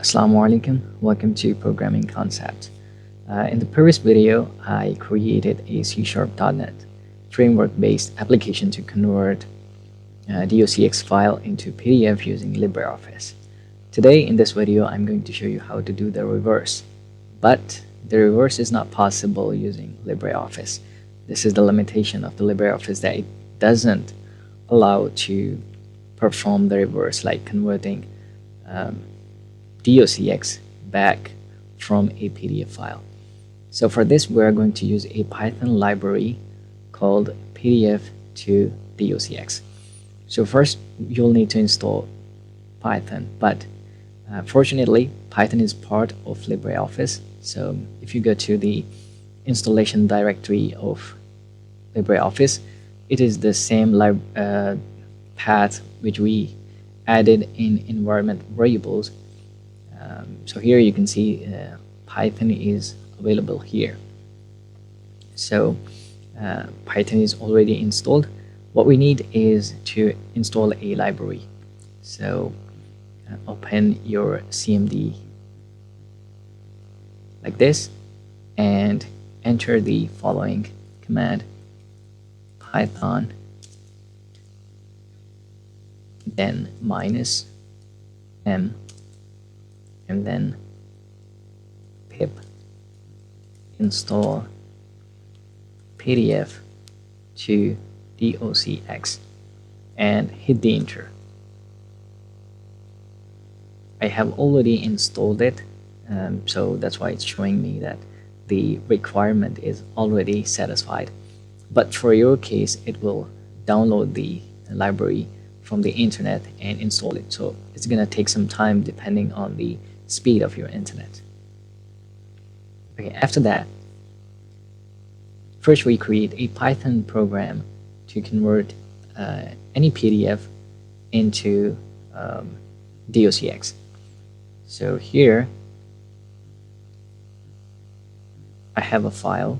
Assalamu alaikum, welcome to Programming Concepts. In the previous video, I created a C#.NET framework-based application to convert DOCX file into PDF using LibreOffice. Today in this video, I'm going to show you how to do the reverse. But the reverse is not possible using LibreOffice. This is the limitation of the LibreOffice, that it doesn't allow to perform the reverse, like converting DOCX back from a PDF file. So for this, we're going to use a Python library called pdf2docx. So first, you'll need to install Python, but fortunately, Python is part of LibreOffice. So if you go to the installation directory of LibreOffice, it is the same path which we added in environment variables. So here you can see Python is available here. So Python is already installed. What we need is to install a library. So open your CMD like this and enter the following command: python, then -m, and then pip install pdf2docx and hit the enter. I have already installed it, so that's why it's showing me that the requirement is already satisfied. But for your case, it will download the library from the internet and install it. So it's going to take some time depending on the speed of your internet. Okay, after that, first we create a Python program to convert any PDF into DOCX. So here I have a file.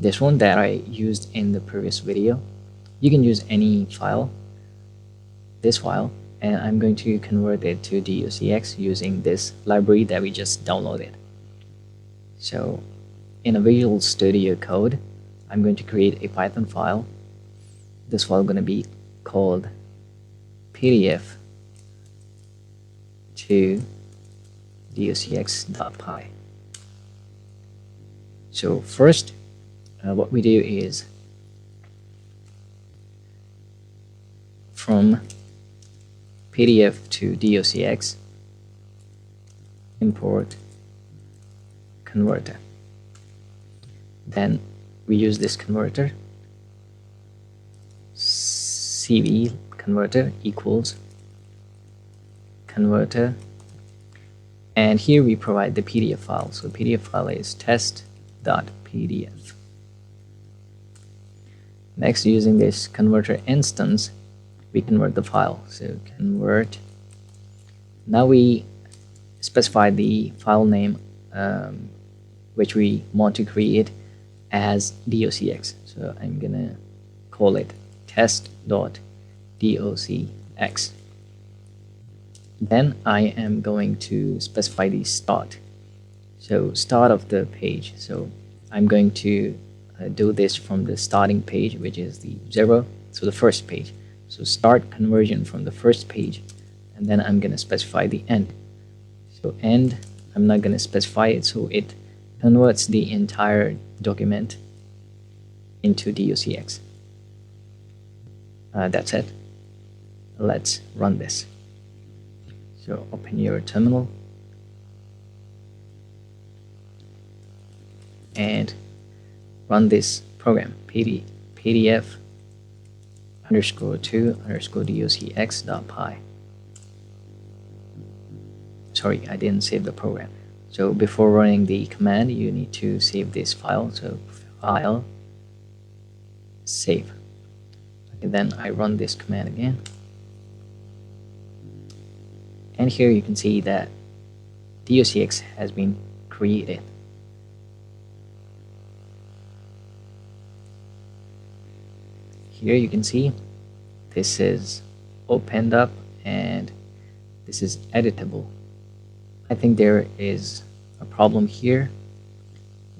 This one that I used in the previous video. You can use any file, this file, and I'm going to convert it to DOCX using this library that we just downloaded. So in a Visual Studio Code, I'm going to create a Python file. This file is going to be called pdf2docx.py. So first, what we do is from PDF to DOCX, import converter. Then we use this converter, CV converter equals converter, and here we provide the PDF file. So PDF file is test.pdf. Next, using this converter instance, we convert the file. So convert. Now we specify the file name which we want to create as DOCX. So I'm gonna call it test.docx. Then I am going to specify the start. So start of the page. So I'm going to do this from the starting page, which is the 0, so the first page. So start conversion from the first page, and then I'm going to specify the end. So end, I'm not going to specify it, so it converts the entire document into DOCX. That's it. Let's run this. So open your terminal and run this program, pdf_2_docx.py. Sorry, I didn't save the program. So before running the command, you need to save this file. So file, save. Okay, then I run this command again. And here you can see that DOCX has been created. Here you can see this is opened up and this is editable. I think there is a problem here.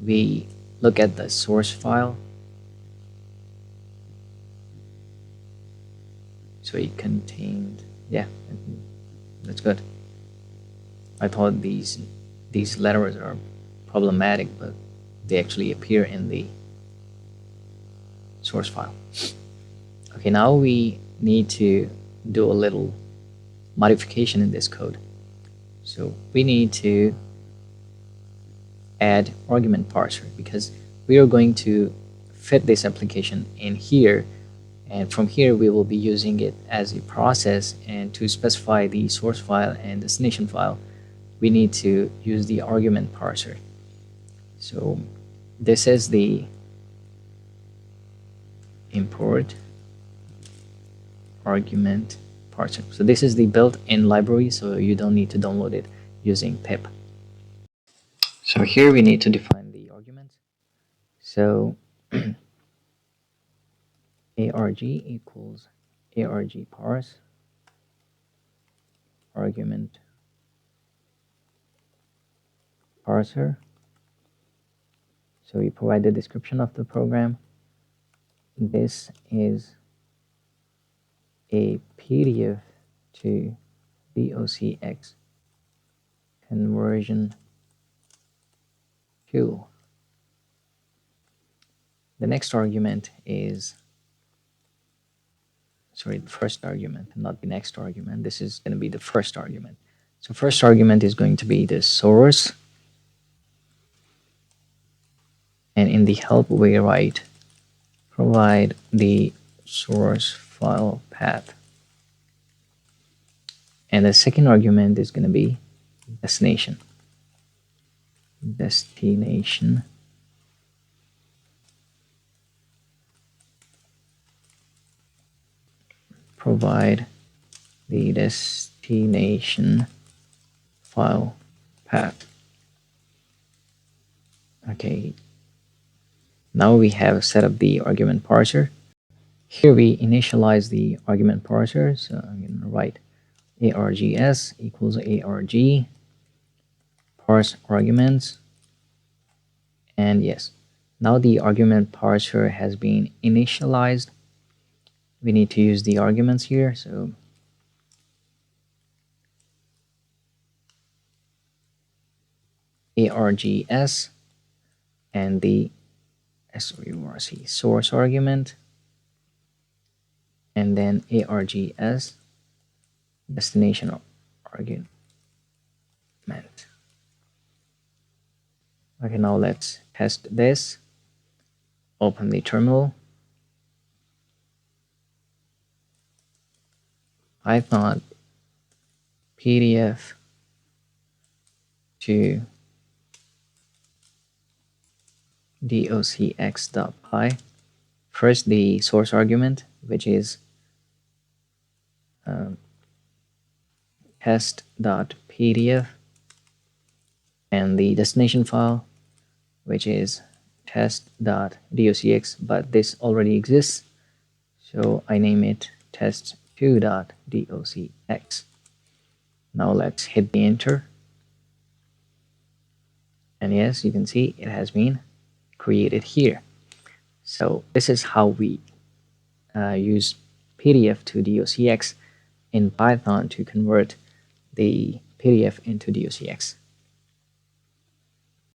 We look at the source file. So it contained, yeah, that's good. I thought these letters are problematic, but they actually appear in the source file. Okay, now we need to do a little modification in this code. So we need to add argument parser because we are going to fit this application in here, and from here we will be using it as a process, and to specify the source file and destination file we need to use the argument parser. So this is the import argument parser. So this is the built-in library, so you don't need to download it using pip. So here we need to define the arguments. So arg equals arg parse argument parser. So we provide the description of the program. This is a PDF to DOCX conversion tool. The next argument is, sorry, the first argument, not the next argument. This is going to be the first argument. So first argument is going to be the source, and in the help we write provide the source file path. And the second argument is going to be destination. Destination provide the destination file path. Okay, now we have set up the argument parser. Here we initialize the argument parser, so I'm going to write args equals arg parse arguments, and yes, now the argument parser has been initialized. We need to use the arguments here, so args and the source argument, and then args destination argument. Okay, now let's test this. Open the terminal. Python pdf to docx.py. First, the source argument, which is test.pdf, and the destination file, which is test.docx, but this already exists, so I name it test2.docx. Now let's hit the enter, and yes, you can see it has been created here. So this is how we use PDF to DOCX in Python to convert the PDF into DOCX.